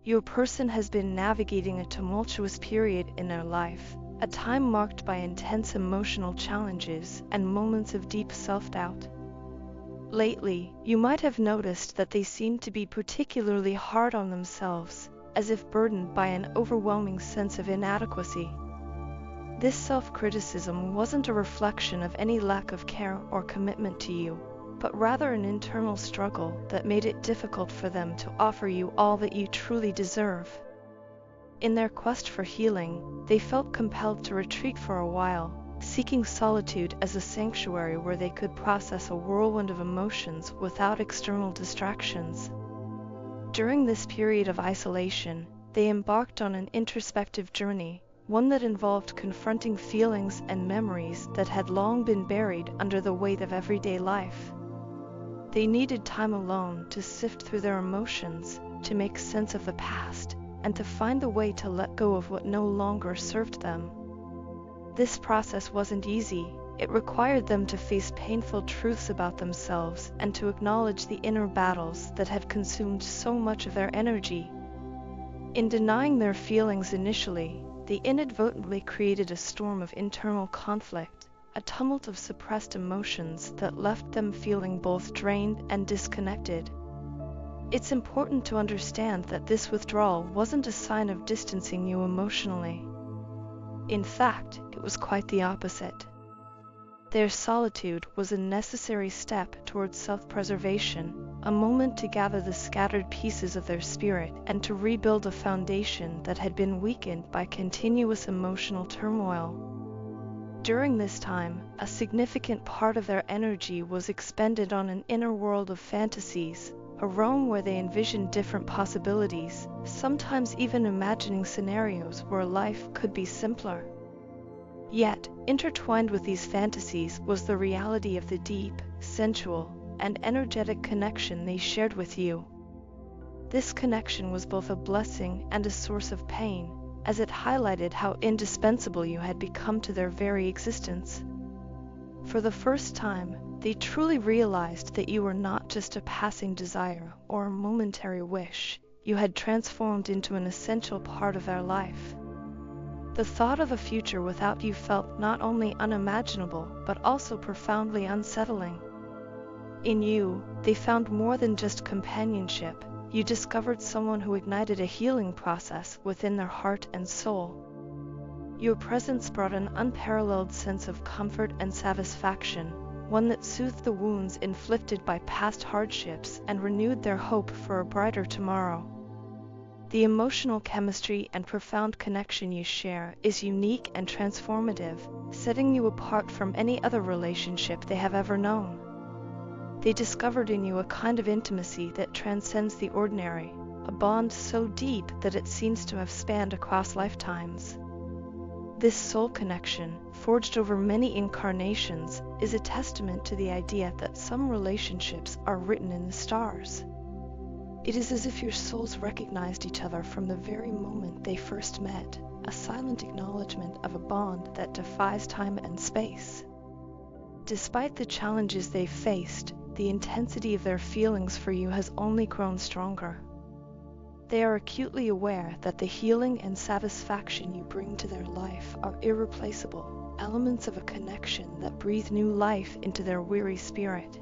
Your person has been navigating a tumultuous period in their life, a time marked by intense emotional challenges and moments of deep self-doubt. Lately, you might have noticed that they seem to be particularly hard on themselves, as if burdened by an overwhelming sense of inadequacy. This self-criticism wasn't a reflection of any lack of care or commitment to you, but rather an internal struggle that made it difficult for them to offer you all that you truly deserve. In their quest for healing, they felt compelled to retreat for a while, seeking solitude as a sanctuary where they could process a whirlwind of emotions without external distractions. During this period of isolation, they embarked on an introspective journey, one that involved confronting feelings and memories that had long been buried under the weight of everyday life. They needed time alone to sift through their emotions, to make sense of the past, and to find a way to let go of what no longer served them. This process wasn't easy. It required them to face painful truths about themselves and to acknowledge the inner battles that had consumed so much of their energy. In denying their feelings initially, they inadvertently created a storm of internal conflict, a tumult of suppressed emotions that left them feeling both drained and disconnected. It's important to understand that this withdrawal wasn't a sign of distancing you emotionally. In fact, it was quite the opposite. Their solitude was a necessary step towards self-preservation, a moment to gather the scattered pieces of their spirit and to rebuild a foundation that had been weakened by continuous emotional turmoil. During this time, a significant part of their energy was expended on an inner world of fantasies, a realm where they envisioned different possibilities, sometimes even imagining scenarios where life could be simpler. Yet, intertwined with these fantasies was the reality of the deep, sensual, and energetic connection they shared with you. This connection was both a blessing and a source of pain, as it highlighted how indispensable you had become to their very existence. For the first time, they truly realized that you were not just a passing desire or a momentary wish. You had transformed into an essential part of their life. The thought of a future without you felt not only unimaginable, but also profoundly unsettling. In you, they found more than just companionship. You discovered someone who ignited a healing process within their heart and soul. Your presence brought an unparalleled sense of comfort and satisfaction, one that soothed the wounds inflicted by past hardships and renewed their hope for a brighter tomorrow. The emotional chemistry and profound connection you share is unique and transformative, setting you apart from any other relationship they have ever known. They discovered in you a kind of intimacy that transcends the ordinary, a bond so deep that it seems to have spanned across lifetimes. This soul connection, forged over many incarnations, is a testament to the idea that some relationships are written in the stars. It is as if your souls recognized each other from the very moment they first met, a silent acknowledgement of a bond that defies time and space. Despite the challenges they've faced, the intensity of their feelings for you has only grown stronger. They are acutely aware that the healing and satisfaction you bring to their life are irreplaceable, elements of a connection that breathe new life into their weary spirit.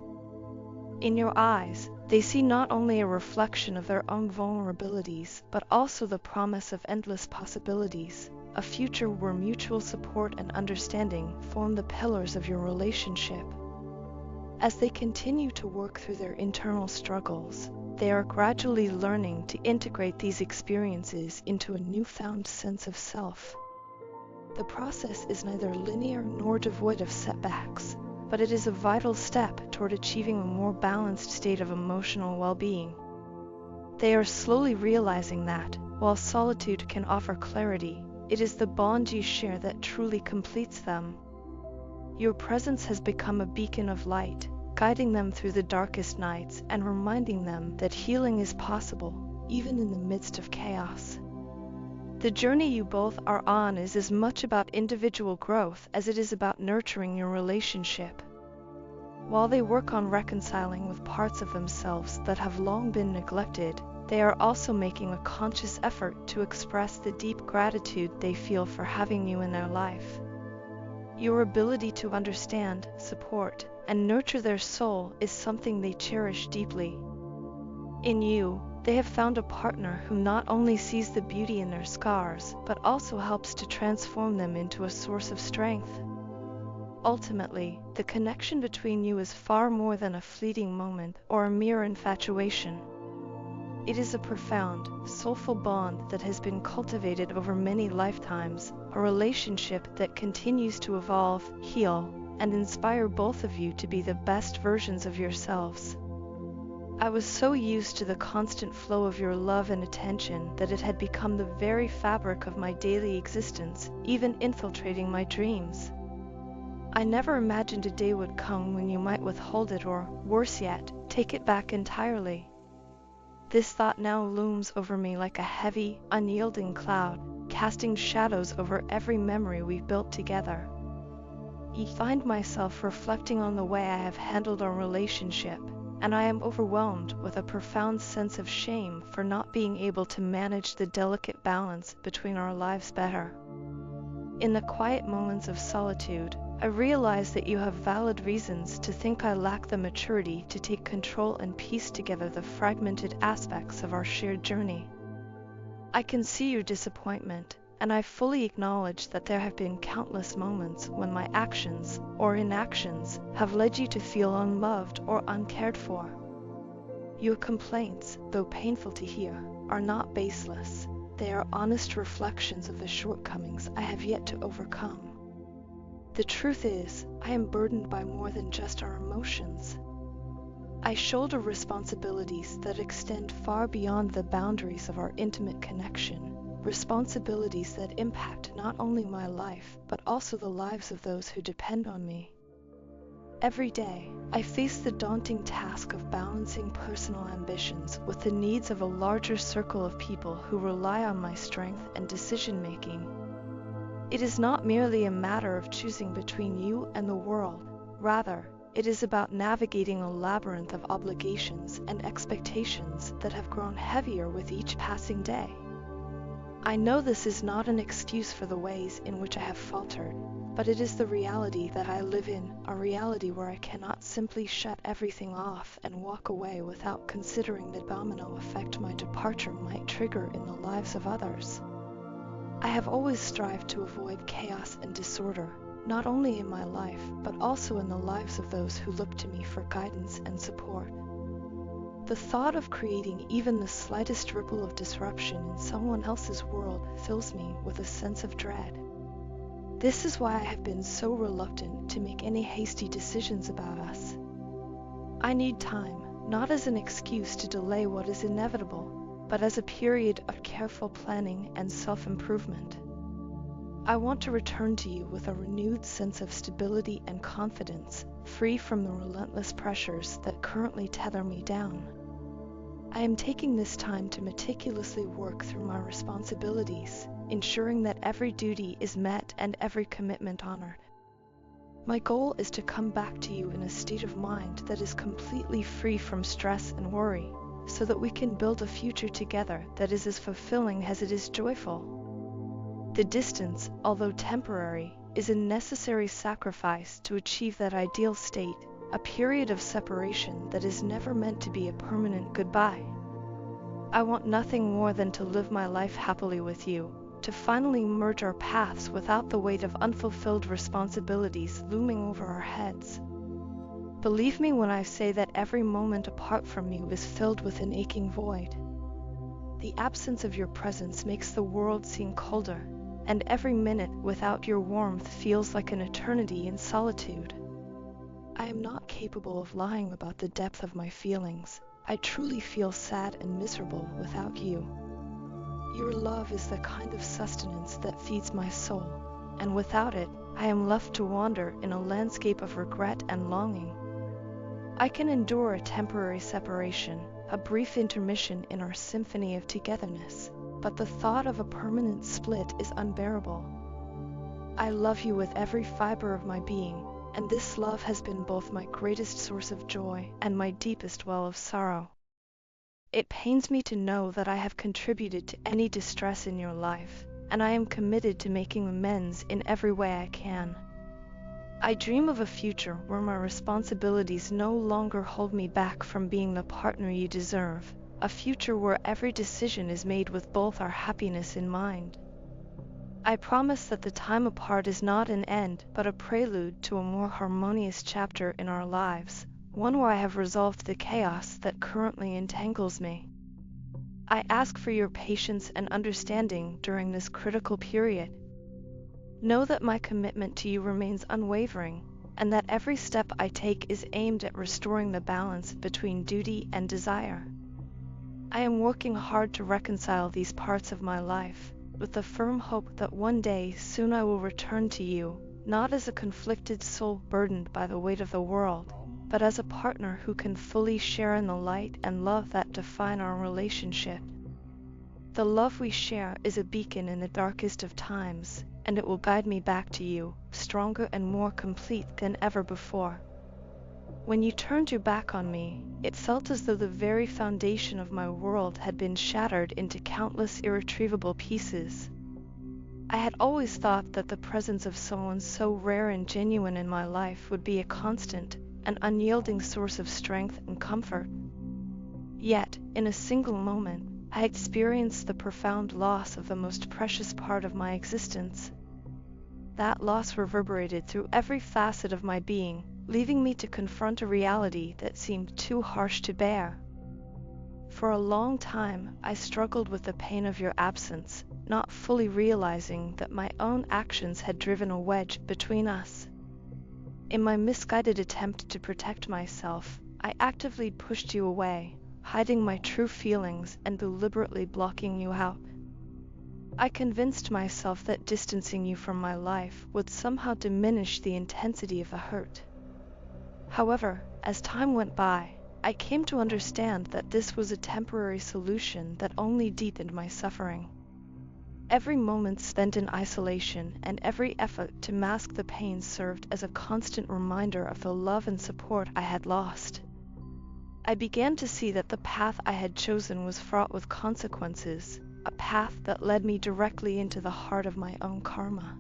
In your eyes, they see not only a reflection of their own vulnerabilities, but also the promise of endless possibilities, a future where mutual support and understanding form the pillars of your relationship. As they continue to work through their internal struggles, they are gradually learning to integrate these experiences into a newfound sense of self. The process is neither linear nor devoid of setbacks, but it is a vital step toward achieving a more balanced state of emotional well-being. They are slowly realizing that, while solitude can offer clarity, it is the bond you share that truly completes them. Your presence has become a beacon of light, guiding them through the darkest nights and reminding them that healing is possible, even in the midst of chaos. The journey you both are on is as much about individual growth as it is about nurturing your relationship. While they work on reconciling with parts of themselves that have long been neglected, they are also making a conscious effort to express the deep gratitude they feel for having you in their life. Your ability to understand, support, and nurture their soul is something they cherish deeply. In you, they have found a partner who not only sees the beauty in their scars, but also helps to transform them into a source of strength. Ultimately, the connection between you is far more than a fleeting moment or a mere infatuation. It is a profound, soulful bond that has been cultivated over many lifetimes, a relationship that continues to evolve, heal, and inspire both of you to be the best versions of yourselves. I was so used to the constant flow of your love and attention that it had become the very fabric of my daily existence, even infiltrating my dreams. I never imagined a day would come when you might withhold it or, worse yet, take it back entirely. This thought now looms over me like a heavy, unyielding cloud, casting shadows over every memory we've built together. I find myself reflecting on the way I have handled our relationship, and I am overwhelmed with a profound sense of shame for not being able to manage the delicate balance between our lives better. In the quiet moments of solitude, I realize that you have valid reasons to think I lack the maturity to take control and piece together the fragmented aspects of our shared journey. I can see your disappointment, and I fully acknowledge that there have been countless moments when my actions or inactions have led you to feel unloved or uncared for. Your complaints, though painful to hear, are not baseless. They are honest reflections of the shortcomings I have yet to overcome. The truth is, I am burdened by more than just our emotions. I shoulder responsibilities that extend far beyond the boundaries of our intimate connection, responsibilities that impact not only my life, but also the lives of those who depend on me. Every day, I face the daunting task of balancing personal ambitions with the needs of a larger circle of people who rely on my strength and decision-making. It is not merely a matter of choosing between you and the world. Rather, it is about navigating a labyrinth of obligations and expectations that have grown heavier with each passing day. I know this is not an excuse for the ways in which I have faltered, but it is the reality that I live in, a reality where I cannot simply shut everything off and walk away without considering the domino effect my departure might trigger in the lives of others. I have always strived to avoid chaos and disorder, not only in my life, but also in the lives of those who look to me for guidance and support. The thought of creating even the slightest ripple of disruption in someone else's world fills me with a sense of dread. This is why I have been so reluctant to make any hasty decisions about us. I need time, not as an excuse to delay what is inevitable, but as a period of careful planning and self-improvement. I want to return to you with a renewed sense of stability and confidence, free from the relentless pressures that currently tether me down. I am taking this time to meticulously work through my responsibilities, ensuring that every duty is met and every commitment honored. My goal is to come back to you in a state of mind that is completely free from stress and worry, so that we can build a future together that is as fulfilling as it is joyful. The distance, although temporary, is a necessary sacrifice to achieve that ideal state, a period of separation that is never meant to be a permanent goodbye. I want nothing more than to live my life happily with you, to finally merge our paths without the weight of unfulfilled responsibilities looming over our heads. Believe me when I say that every moment apart from you is filled with an aching void. The absence of your presence makes the world seem colder, and every minute without your warmth feels like an eternity in solitude. I am not capable of lying about the depth of my feelings. I truly feel sad and miserable without you. Your love is the kind of sustenance that feeds my soul, and without it, I am left to wander in a landscape of regret and longing. I can endure a temporary separation, a brief intermission in our symphony of togetherness, but the thought of a permanent split is unbearable. I love you with every fiber of my being, and this love has been both my greatest source of joy and my deepest well of sorrow. It pains me to know that I have contributed to any distress in your life, and I am committed to making amends in every way I can. I dream of a future where my responsibilities no longer hold me back from being the partner you deserve, a future where every decision is made with both our happiness in mind. I promise that the time apart is not an end, but a prelude to a more harmonious chapter in our lives, one where I have resolved the chaos that currently entangles me. I ask for your patience and understanding during this critical period. Know that my commitment to you remains unwavering, and that every step I take is aimed at restoring the balance between duty and desire. I am working hard to reconcile these parts of my life, with the firm hope that one day soon I will return to you, not as a conflicted soul burdened by the weight of the world, but as a partner who can fully share in the light and love that define our relationship. The love we share is a beacon in the darkest of times, and it will guide me back to you, stronger and more complete than ever before. When you turned your back on me, it felt as though the very foundation of my world had been shattered into countless irretrievable pieces. I had always thought that the presence of someone so rare and genuine in my life would be a constant, an unyielding source of strength and comfort. Yet, in a single moment, I experienced the profound loss of the most precious part of my existence. That loss reverberated through every facet of my being, leaving me to confront a reality that seemed too harsh to bear. For a long time, I struggled with the pain of your absence, not fully realizing that my own actions had driven a wedge between us. In my misguided attempt to protect myself, I actively pushed you away, hiding my true feelings and deliberately blocking you out. I convinced myself that distancing you from my life would somehow diminish the intensity of the hurt. However, as time went by, I came to understand that this was a temporary solution that only deepened my suffering. Every moment spent in isolation and every effort to mask the pain served as a constant reminder of the love and support I had lost. I began to see that the path I had chosen was fraught with consequences, a path that led me directly into the heart of my own karma.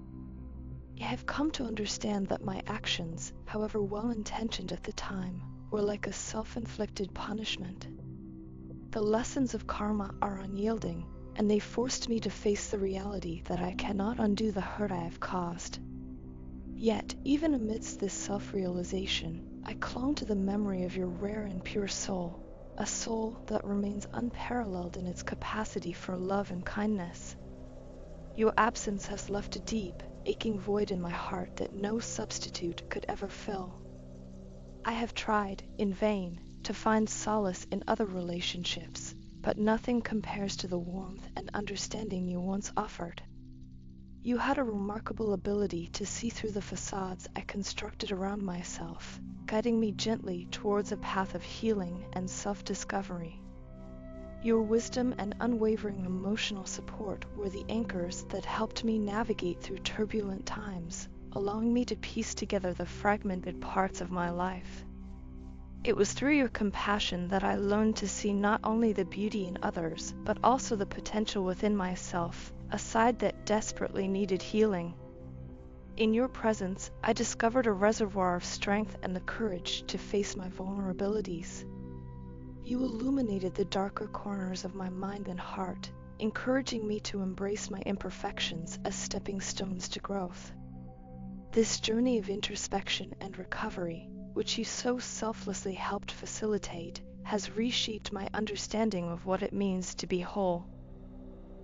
I have come to understand that my actions, however well-intentioned at the time, were like a self-inflicted punishment. The lessons of karma are unyielding, and they forced me to face the reality that I cannot undo the hurt I have caused. Yet, even amidst this self-realization, I clung to the memory of your rare and pure soul, a soul that remains unparalleled in its capacity for love and kindness. Your absence has left a deep, aching void in my heart that no substitute could ever fill. I have tried, in vain, to find solace in other relationships, but nothing compares to the warmth and understanding you once offered. You had a remarkable ability to see through the facades I constructed around myself, guiding me gently towards a path of healing and self-discovery. Your wisdom and unwavering emotional support were the anchors that helped me navigate through turbulent times, allowing me to piece together the fragmented parts of my life. It was through your compassion that I learned to see not only the beauty in others, but also the potential within myself, a side that desperately needed healing. In your presence, I discovered a reservoir of strength and the courage to face my vulnerabilities. You illuminated the darker corners of my mind and heart, encouraging me to embrace my imperfections as stepping stones to growth. This journey of introspection and recovery, which you so selflessly helped facilitate, has reshaped my understanding of what it means to be whole.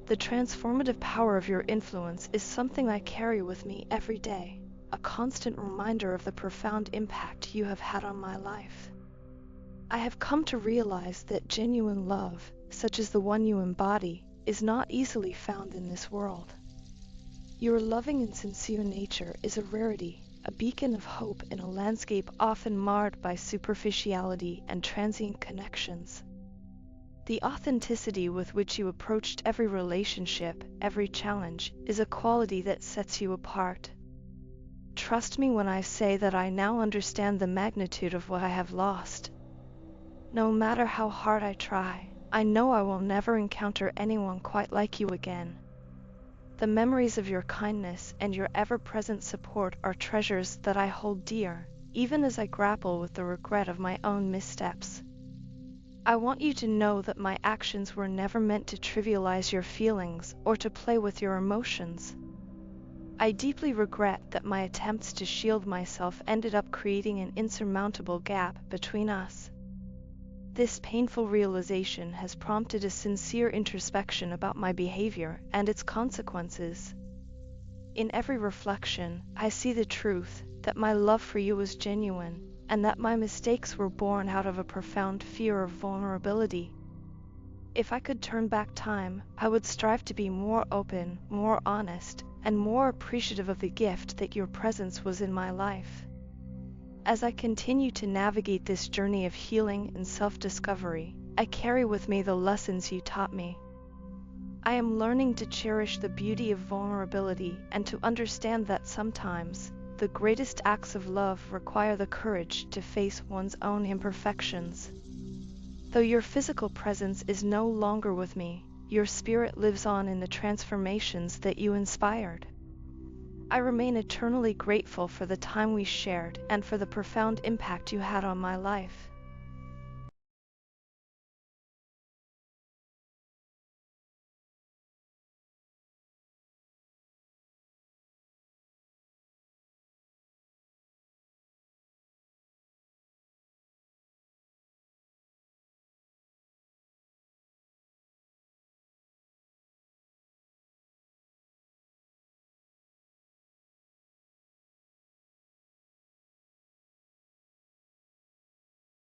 The transformative power of your influence is something I carry with me every day, a constant reminder of the profound impact you have had on my life. I have come to realize that genuine love, such as the one you embody, is not easily found in this world. Your loving and sincere nature is a rarity, a beacon of hope in a landscape often marred by superficiality and transient connections. The authenticity with which you approached every relationship, every challenge, is a quality that sets you apart. Trust me when I say that I now understand the magnitude of what I have lost. No matter how hard I try, I know I will never encounter anyone quite like you again. The memories of your kindness and your ever-present support are treasures that I hold dear, even as I grapple with the regret of my own missteps. I want you to know that my actions were never meant to trivialize your feelings or to play with your emotions. I deeply regret that my attempts to shield myself ended up creating an insurmountable gap between us. This painful realization has prompted a sincere introspection about my behavior and its consequences. In every reflection, I see the truth that my love for you was genuine, and that my mistakes were born out of a profound fear of vulnerability. If I could turn back time, I would strive to be more open, more honest, and more appreciative of the gift that your presence was in my life. As I continue to navigate this journey of healing and self-discovery, I carry with me the lessons you taught me. I am learning to cherish the beauty of vulnerability and to understand that sometimes the greatest acts of love require the courage to face one's own imperfections. Though your physical presence is no longer with me, your spirit lives on in the transformations that you inspired. I remain eternally grateful for the time we shared and for the profound impact you had on my life.